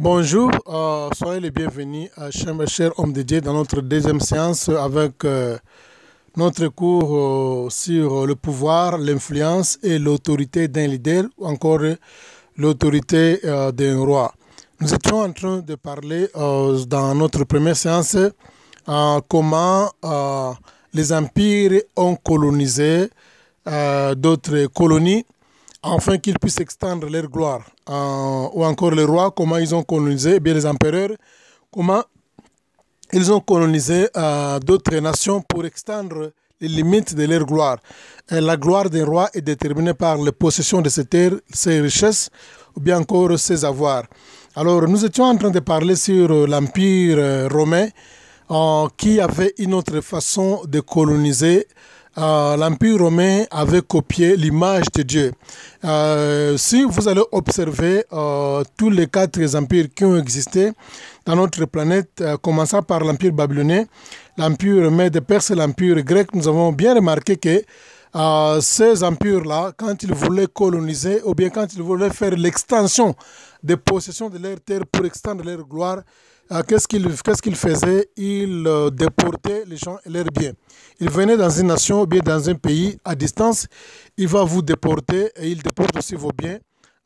Bonjour, soyez les bienvenus, chers hommes de Dieu, dans notre deuxième séance avec notre cours sur le pouvoir, l'influence et l'autorité d'un leader, ou encore l'autorité d'un roi. Nous étions en train de parler dans notre première séance comment les empires ont colonisé d'autres colonies afin qu'ils puissent extendre leur gloire. Ou encore les rois, comment ils ont colonisé, bien les empereurs, comment ils ont colonisé d'autres nations pour extendre les limites de leur gloire. Et la gloire d'un roi est déterminée par la possession de ses terres, ses richesses, ou bien encore ses avoirs. Alors, nous étions en train de parler sur l'Empire romain, qui avait une autre façon de coloniser. L'Empire romain avait copié l'image de Dieu. Si vous allez observer tous les quatre empires qui ont existé dans notre planète, commençant par l'Empire babylonien, l'Empire Mède-Perse et l'Empire grec, nous avons bien remarqué que ces empires-là, quand ils voulaient coloniser ou bien quand ils voulaient faire l'extension des possessions de leurs terres pour extendre leur gloire, qu'est-ce qu'ils faisaient? Ils déportaient les gens et leurs biens. Ils venaient dans une nation ou bien dans un pays à distance, il va vous déporter et ils déportent aussi vos biens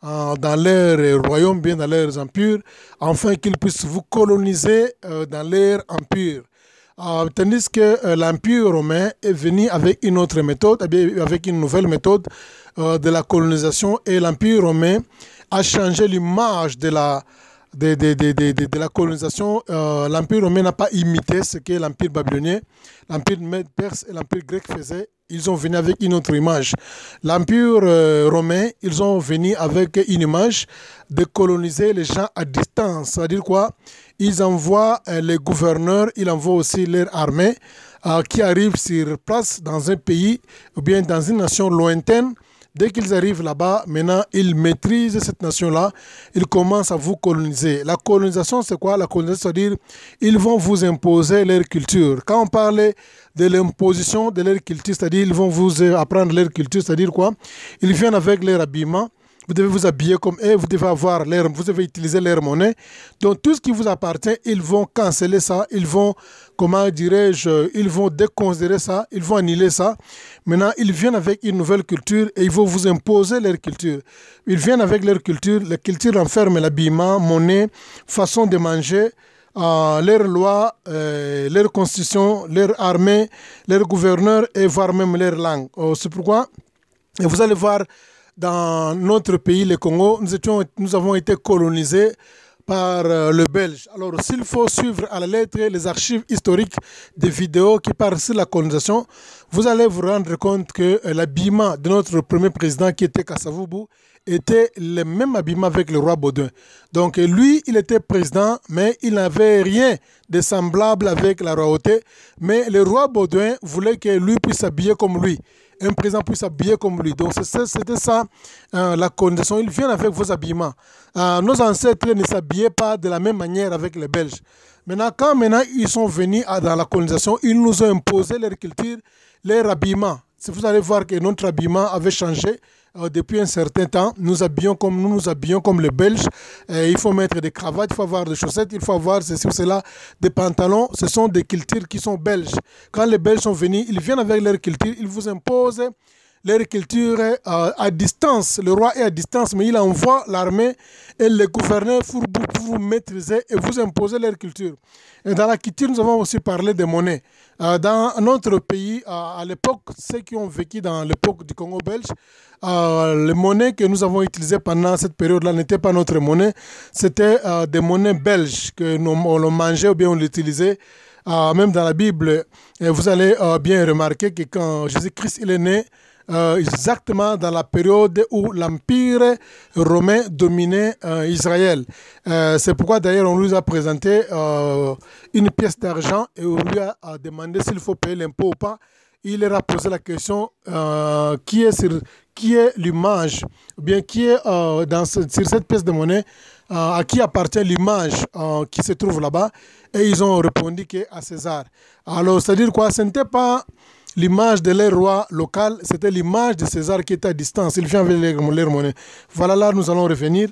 dans leur royaume, bien dans leurs empires, afin qu'ils puissent vous coloniser dans leur empire. Tandis que l'Empire romain est venu avec une autre méthode, avec une nouvelle méthode de la colonisation, et l'Empire romain a changé l'image de la colonisation. L'Empire romain n'a pas imité ce que l'Empire babylonien, l'Empire Mède-Perse et l'Empire grec faisaient. Ils ont venu avec une autre image. L'Empire romain, ils ont venu avec une image de coloniser les gens à distance. C'est-à-dire quoi? Ils envoient les gouverneurs, ils envoient aussi leur armée qui arrivent sur place dans un pays ou bien dans une nation lointaine. Dès qu'ils arrivent là-bas, maintenant, ils maîtrisent cette nation-là. Ils commencent à vous coloniser. La colonisation, c'est quoi? La colonisation, c'est-à-dire ils vont vous imposer leur culture. Quand on parle de l'imposition de leur culture, c'est-à-dire ils vont vous apprendre leur culture, c'est-à-dire quoi? Ils viennent avec leur habillement. Vous devez vous habiller comme eux, vous devez utiliser leur monnaie. Donc tout ce qui vous appartient, ils vont canceller ça, ils vont, comment dirais-je, ils vont déconsidérer ça, ils vont annuler ça. Maintenant, ils viennent avec une nouvelle culture et ils vont vous imposer leur culture. Ils viennent avec leur culture, la culture renferme l'habillement, monnaie, façon de manger, leurs lois, leur constitution, leur armée, leur gouverneur et voire même leur langue. C'est pourquoi, et vous allez voir, dans notre pays, le Congo, nous avons été colonisés par le Belge. Alors, s'il faut suivre à la lettre les archives historiques des vidéos qui parlent sur la colonisation, vous allez vous rendre compte que l'habillement de notre premier président, qui était Kasavubu, était le même habillement avec le roi Baudouin. Donc lui, il était président, mais il n'avait rien de semblable avec la royauté. Mais le roi Baudouin voulait que lui puisse s'habiller comme lui. Un président puisse s'habiller comme lui. Donc c'était ça la colonisation. Ils viennent avec vos habillements. Nos ancêtres ne s'habillaient pas de la même manière avec les Belges. Quand ils sont venus dans la colonisation, ils nous ont imposé leur culture, leur habillement. Si vous allez voir que notre habillement avait changé depuis un certain temps, nous nous habillons comme les Belges. Il faut mettre des cravates, il faut avoir des chaussettes, il faut avoir ceci ou cela, des pantalons. Ce sont des cultures qui sont belges. Quand les Belges sont venus, ils viennent avec leur culture, ils vous imposent leur culture à distance. Le roi est à distance, mais il envoie l'armée et le gouverneur pour vous maîtriser et vous imposer leur culture. Et dans la culture, nous avons aussi parlé des monnaies. Dans notre pays, à l'époque, ceux qui ont vécu dans l'époque du Congo belge, les monnaies que nous avons utilisées pendant cette période-là n'étaient pas notre monnaie, c'était des monnaies belges que on le mangeait ou bien on l'utilisait. Même dans la Bible, vous allez bien remarquer que quand Jésus-Christ il est né, exactement dans la période où l'Empire romain dominait Israël. C'est pourquoi d'ailleurs on lui a présenté une pièce d'argent et on lui a demandé s'il faut payer l'impôt ou pas. Il leur a posé la question qui est l'image, ou bien qui est sur cette pièce de monnaie, à qui appartient l'image qui se trouve là-bas. Et ils ont répondu qu'à César. Alors, c'est-à-dire quoi? Ce n'était pas l'image de leur roi local, c'était l'image de César qui était à distance. Il vient avec leur monnaie. Voilà, là, nous allons revenir.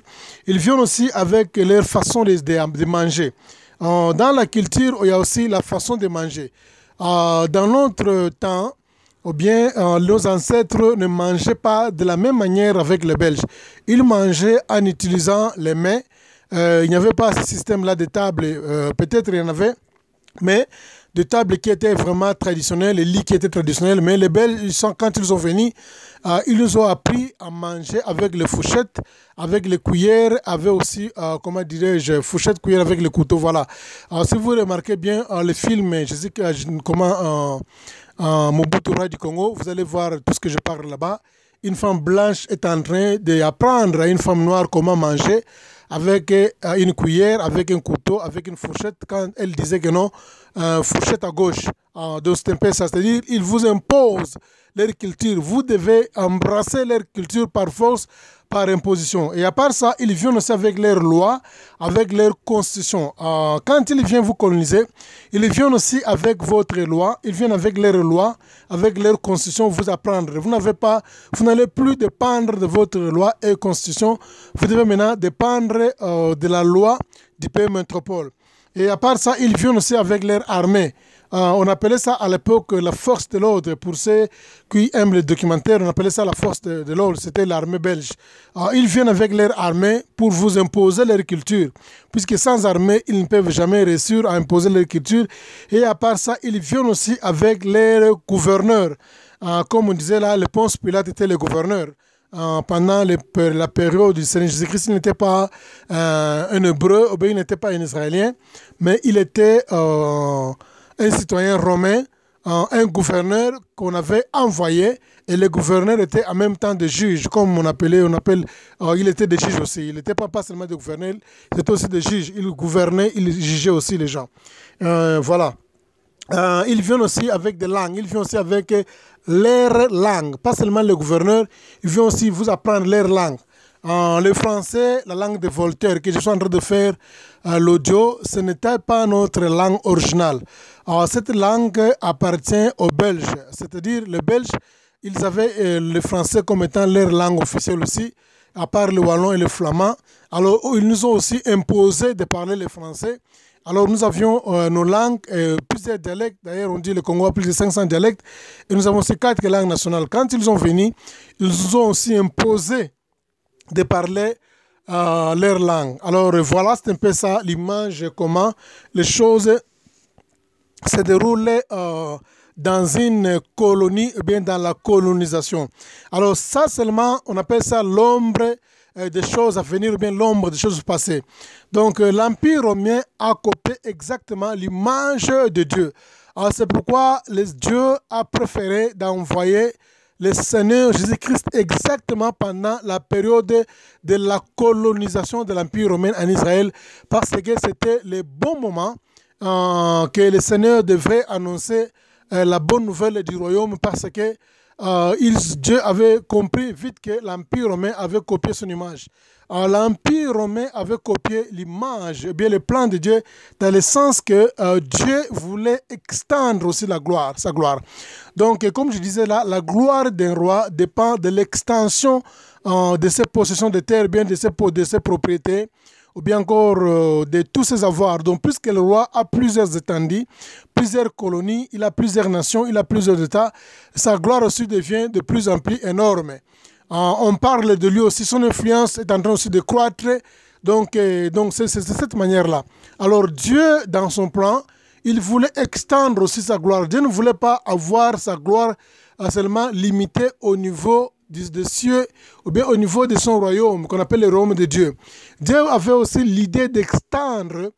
Ils viennent aussi avec leur façon de manger. Dans la culture, il y a aussi la façon de manger. Dans notre temps, ou bien nos ancêtres ne mangeaient pas de la même manière avec les Belges. Ils mangeaient en utilisant les mains. Il n'y avait pas ce système-là de table. Peut-être il y en avait, mais de tables qui étaient vraiment traditionnelles, les lits qui étaient traditionnels. Mais les Belges, quand ils sont venus, ils nous ont appris à manger avec les fourchettes, avec les cuillères, avec aussi, comment dirais-je, fourchette, cuillère avec les couteaux. Voilà. Si vous remarquez bien le film, je sais comment Mobutu du Congo, vous allez voir tout ce que je parle là-bas. Une femme blanche est en train d'apprendre à une femme noire comment manger avec une cuillère, avec un couteau, avec une fourchette, quand elle disait que non, fourchette à gauche. Donc c'est un peu ça, c'est-à-dire ils vous imposent leur culture. Vous devez embrasser leur culture par force, par imposition. Et à part ça, ils viennent aussi avec leurs lois, avec leur constitution. Quand ils viennent vous coloniser, ils viennent aussi avec votre loi, ils viennent avec leurs lois, avec leur constitution vous apprendre. Vous n'allez plus dépendre de votre loi et constitution, vous devez maintenant dépendre de la loi du pays métropole. Et à part ça, ils viennent aussi avec leur armée. On appelait ça à l'époque la force de l'ordre. Pour ceux qui aiment les documentaires, on appelait ça la force de l'ordre. C'était l'armée belge. Ils viennent avec leur armée pour vous imposer leur culture. Puisque sans armée, ils ne peuvent jamais réussir à imposer leur culture. Et à part ça, ils viennent aussi avec leurs gouverneurs. Comme on disait là, le Ponce Pilate était le gouverneur. Pendant la période du Seigneur Jésus-Christ, il n'était pas un Hébreu, ou bien il n'était pas un Israélien, mais il était un citoyen romain, un gouverneur qu'on avait envoyé, et le gouverneur était en même temps des juges, comme il était des juges aussi. Il n'était pas seulement des gouverneurs, il était aussi des juges. Il gouvernait, il jugeait aussi les gens. Voilà. Ils viennent aussi avec des langues, ils viennent aussi avec leur langue, pas seulement le gouverneur, ils viennent aussi vous apprendre leur langue. Le français, la langue de Voltaire, que je suis en train de faire l'audio, ce n'était pas notre langue originale. Cette langue appartient aux Belges, c'est-à-dire les Belges, ils avaient le français comme étant leur langue officielle aussi, à part le wallon et le flamand. Alors, ils nous ont aussi imposé de parler le français. Alors, nous avions nos langues, plusieurs dialectes. D'ailleurs, on dit le Congo a plus de 500 dialectes. Et nous avons ces 4 langues nationales. Quand ils sont venus, ils nous ont aussi imposé de parler leur langue. Alors, voilà, c'est un peu ça, l'image, comment les choses se déroulent dans une colonie, ou bien dans la colonisation. Alors, ça seulement, on appelle ça l'ombre des choses à venir, ou bien l'ombre des choses passées. Donc, l'Empire romain a copié exactement l'image de Dieu. Alors, c'est pourquoi Dieu a préféré d'envoyer le Seigneur Jésus-Christ exactement pendant la période de la colonisation de l'Empire romain en Israël, parce que c'était le bon moment que le Seigneur devrait annoncer la bonne nouvelle du royaume, parce que Dieu avait compris vite que l'Empire romain avait copié son image. L'Empire romain avait copié l'image, bien le plan de Dieu, dans le sens que Dieu voulait extendre aussi sa gloire. Donc, comme je disais là, la gloire d'un roi dépend de l'extension de ses possessions de terre, bien de ses propriétés, ou bien encore de tous ses avoirs. Donc, puisque le roi a plusieurs étendues, plusieurs colonies, il a plusieurs nations, il a plusieurs États, sa gloire aussi devient de plus en plus énorme. On parle de lui aussi, son influence est en train aussi de croître. Donc c'est cette manière-là. Alors, Dieu, dans son plan, il voulait extendre aussi sa gloire. Dieu ne voulait pas avoir sa gloire seulement limitée au niveau des cieux, ou bien au niveau de son royaume, qu'on appelle le royaume de Dieu. Dieu avait aussi l'idée d'extendre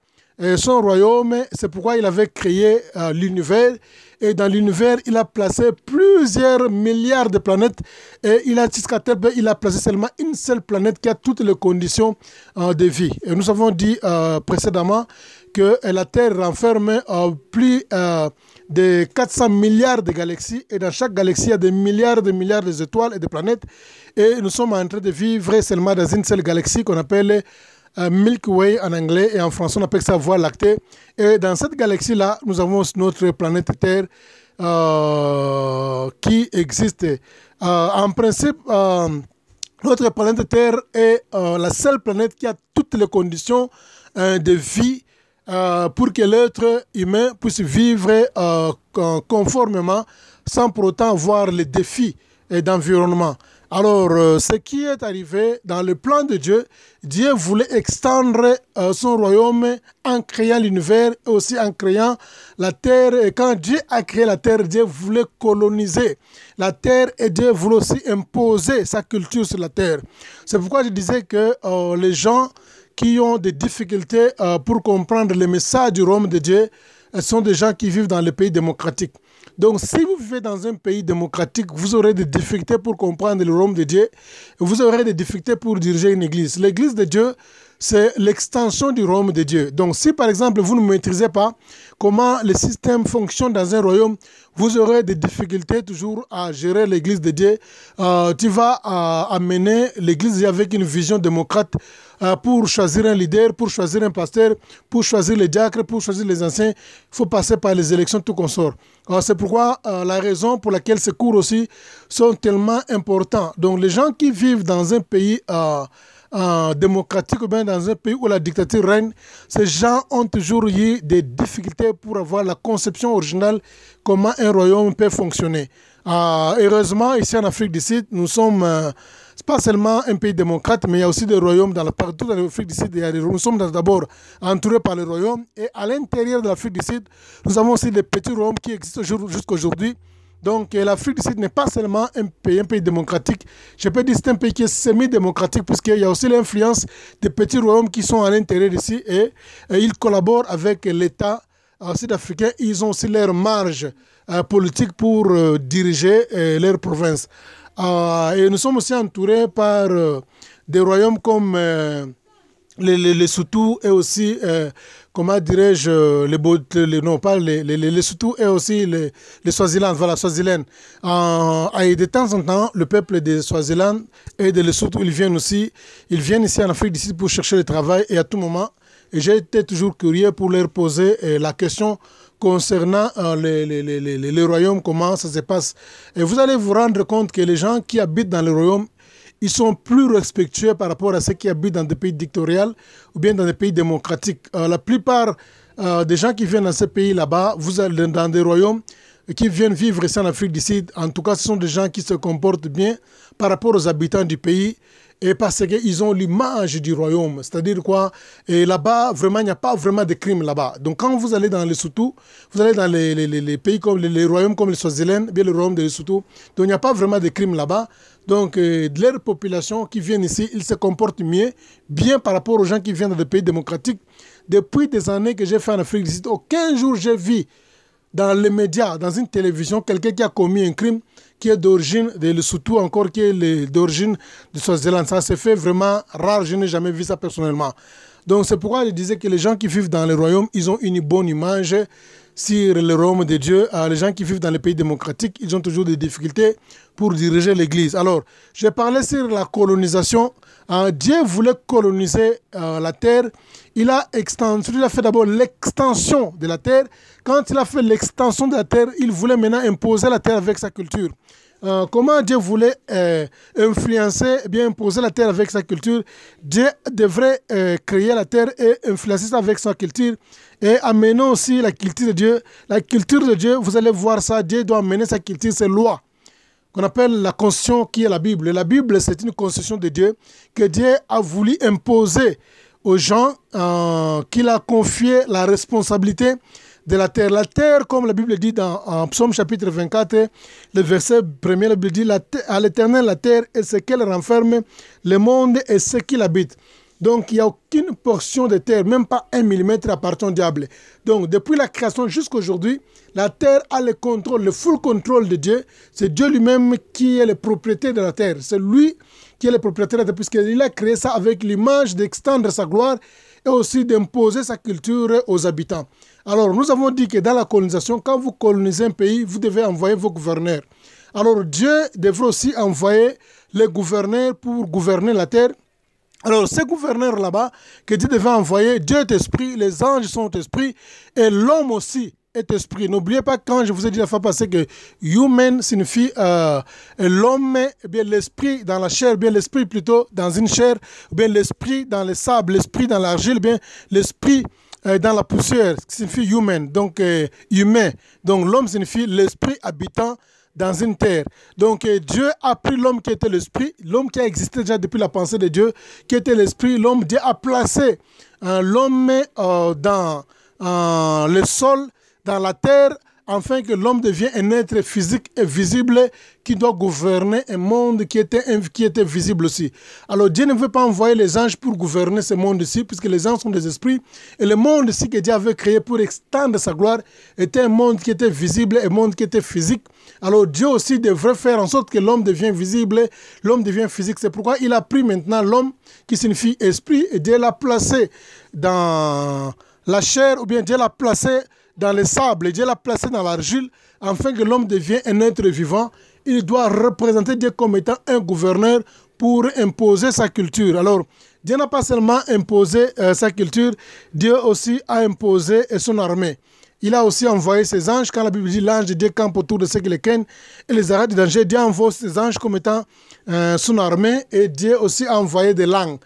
son royaume. C'est pourquoi il avait créé l'univers. Et dans l'univers, il a placé plusieurs milliards de planètes. Et il a placé seulement une seule planète qui a toutes les conditions de vie. Et nous avons dit précédemment que la Terre renferme plus de 400 milliards de galaxies. Et dans chaque galaxie, il y a des milliards d'étoiles et de planètes. Et nous sommes en train de vivre seulement dans une seule galaxie qu'on appelle Milky Way en anglais, et en français on appelle ça Voie lactée. Et dans cette galaxie-là, nous avons notre planète Terre. qui existe. En principe, notre planète Terre est la seule planète qui a toutes les conditions de vie pour que l'être humain puisse vivre conformément sans pour autant avoir les défis d'environnement. Alors, ce qui est arrivé dans le plan de Dieu, Dieu voulait extendre son royaume en créant l'univers et aussi en créant la terre. Et quand Dieu a créé la terre, Dieu voulait coloniser la terre et Dieu voulait aussi imposer sa culture sur la terre. C'est pourquoi je disais que les gens qui ont des difficultés pour comprendre le message du royaume de Dieu sont des gens qui vivent dans les pays démocratiques. Donc, si vous vivez dans un pays démocratique, vous aurez des difficultés pour comprendre le royaume de Dieu. Vous aurez des difficultés pour diriger une église. L'église de Dieu, c'est l'extension du royaume de Dieu. Donc, si par exemple, vous ne maîtrisez pas comment le système fonctionne dans un royaume, vous aurez des difficultés toujours à gérer l'église de Dieu. Tu vas amener l'église de Dieu avec une vision démocrate pour choisir un leader, pour choisir un pasteur, pour choisir les diacres, pour choisir les anciens. Il faut passer par les élections, tout consort. C'est pourquoi la raison pour laquelle ces cours aussi sont tellement importants. Donc, les gens qui vivent dans un pays démocratique ou bien dans un pays où la dictature règne, ces gens ont toujours eu des difficultés pour avoir la conception originale comment un royaume peut fonctionner. Heureusement, ici en Afrique du Sud, nous sommes c'est pas seulement un pays démocrate, mais il y a aussi des royaumes partout dans l'Afrique du Sud. Nous sommes d'abord entourés par les royaumes et à l'intérieur de l'Afrique du Sud, nous avons aussi des petits royaumes qui existent jusqu'à aujourd'hui. Donc l'Afrique du Sud n'est pas seulement un pays démocratique. Je peux dire que c'est un pays qui est semi-démocratique puisqu'il y a aussi l'influence des petits royaumes qui sont à l'intérieur d'ici et ils collaborent avec l'État sud-africain. Ils ont aussi leur marge politique pour diriger leur province. Et nous sommes aussi entourés par des royaumes comme les Soutou et aussi, comment dirais-je, non pas les Soutou et aussi les Swaziland, voilà, Swaziland. Et de temps en temps, le peuple des Swaziland et de Lesotho, ils viennent ici en Afrique du Sud pour chercher le travail et à tout moment, j'ai été toujours curieux pour leur poser la question concernant les royaumes, comment ça se passe. Et vous allez vous rendre compte que les gens qui habitent dans les royaumes, ils sont plus respectueux par rapport à ceux qui habitent dans des pays dictatoriaux ou bien dans des pays démocratiques. La plupart des gens qui viennent dans ces pays là-bas, vous allez dans des royaumes qui viennent vivre ici en Afrique du Sud. En tout cas, ce sont des gens qui se comportent bien par rapport aux habitants du pays. Et parce qu'ils ont l'image du royaume. C'est-à-dire quoi? Et là-bas, vraiment, il n'y a pas vraiment de crime là-bas. Donc, quand vous allez dans les Soutou, vous allez dans les pays comme les royaumes comme le Swaziland, bien le royaume de Lesotho, donc il n'y a pas vraiment de crime là-bas. Donc, de leur population qui viennent ici, ils se comportent mieux, bien par rapport aux gens qui viennent des pays démocratiques. Depuis des années que j'ai fait en Afrique du Sud, aucun jour j'ai vu dans les médias, dans une télévision, quelqu'un qui a commis un crime qui est d'origine de Lesotho, encore qui est d'origine de Swaziland. Ça se fait vraiment rare, je n'ai jamais vu ça personnellement. Donc c'est pourquoi je disais que les gens qui vivent dans les royaumes, ils ont une bonne image sur le royaume de Dieu. Les gens qui vivent dans les pays démocratiques, ils ont toujours des difficultés pour diriger l'Église. Alors, je parlais sur la colonisation. Dieu voulait coloniser la terre. Il a fait d'abord l'extension de la terre. Quand il a fait l'extension de la terre, il voulait maintenant imposer la terre avec sa culture. Comment Dieu voulait influencer, bien imposer la terre avec sa culture? Dieu devrait créer la terre et influencer ça avec sa culture. Et amener aussi la culture de Dieu. La culture de Dieu, vous allez voir ça, Dieu doit amener sa culture, ses lois, qu'on appelle la constitution qui est la Bible. Et la Bible, c'est une constitution de Dieu que Dieu a voulu imposer aux gens qu'il a confié la responsabilité de la terre. La terre, comme la Bible dit en Psaume chapitre 24, le verset 1er, la Bible dit à l'Éternel la terre et ce qu'elle renferme, le monde et ce qui l'habite. Donc, il n'y a aucune portion de terre, même pas 1 millimètre appartient au diable. Donc, depuis la création jusqu'à aujourd'hui, la terre a le contrôle, le full contrôle de Dieu. C'est Dieu lui-même qui est le propriétaire de la terre. C'est lui qui est le propriétaire de la terre, puisqu'il a créé ça avec l'image d'extendre sa gloire et aussi d'imposer sa culture aux habitants. Alors, nous avons dit que dans la colonisation, quand vous colonisez un pays, vous devez envoyer vos gouverneurs. Alors, Dieu devrait aussi envoyer les gouverneurs pour gouverner la terre. Alors, ces gouverneurs là-bas, que Dieu devait envoyer, Dieu est esprit, les anges sont esprits, et l'homme aussi est esprit. N'oubliez pas quand je vous ai dit la fois passée que human signifie l'homme, bien l'esprit dans la chair, bien l'esprit plutôt dans une chair, bien l'esprit dans le sable, l'esprit dans l'argile, bien l'esprit dans la poussière, qui signifie human, donc humain. Donc l'homme signifie l'esprit habitant dans une terre. Donc Dieu a pris l'homme qui était l'esprit, l'homme qui a existé déjà depuis la pensée de Dieu, qui était l'esprit, l'homme, Dieu a placé l'homme dans le sol, dans la terre, afin que l'homme devienne un être physique et visible qui doit gouverner un monde qui était visible aussi. Alors Dieu ne veut pas envoyer les anges pour gouverner ce monde-ci, puisque les anges sont des esprits, et le monde-ci que Dieu avait créé pour extendre sa gloire était un monde qui était visible, un monde qui était physique. Alors Dieu aussi devrait faire en sorte que l'homme devienne visible, l'homme devient physique. C'est pourquoi il a pris maintenant l'homme qui signifie esprit, et Dieu l'a placé dans la chair, ou bien Dieu l'a placé dans le sable, Dieu l'a placé dans l'argile, afin que l'homme devienne un être vivant. Il doit représenter Dieu comme étant un gouverneur pour imposer sa culture. Alors, Dieu n'a pas seulement imposé sa culture, Dieu aussi a imposé son armée. Il a aussi envoyé ses anges. Quand la Bible dit l'ange de Dieu campe autour de ceux qui les craignent et les arrête du danger, Dieu envoie ses anges comme étant son armée, et Dieu aussi a envoyé des langues.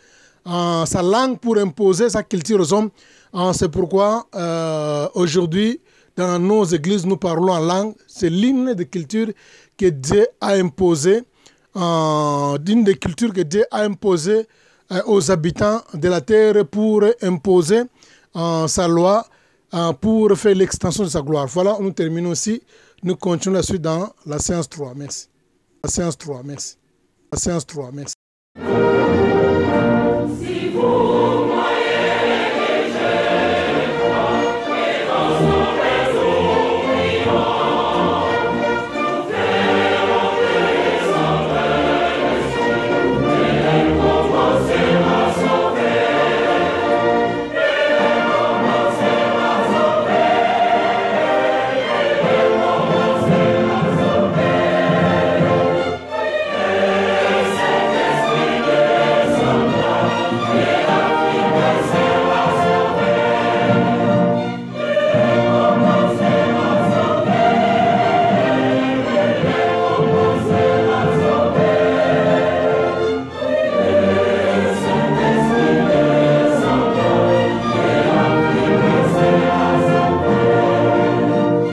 Sa langue pour imposer sa culture aux hommes. C'est pourquoi aujourd'hui, dans nos églises, nous parlons en langue. C'est l'hymne de culture que Dieu a imposé, l'hymne de culture que Dieu a imposé aux habitants de la terre pour imposer sa loi, pour faire l'extension de sa gloire. Voilà, nous terminons ici. Nous continuons la suite dans la séance 3. Merci. La séance 3, merci. La séance 3, merci.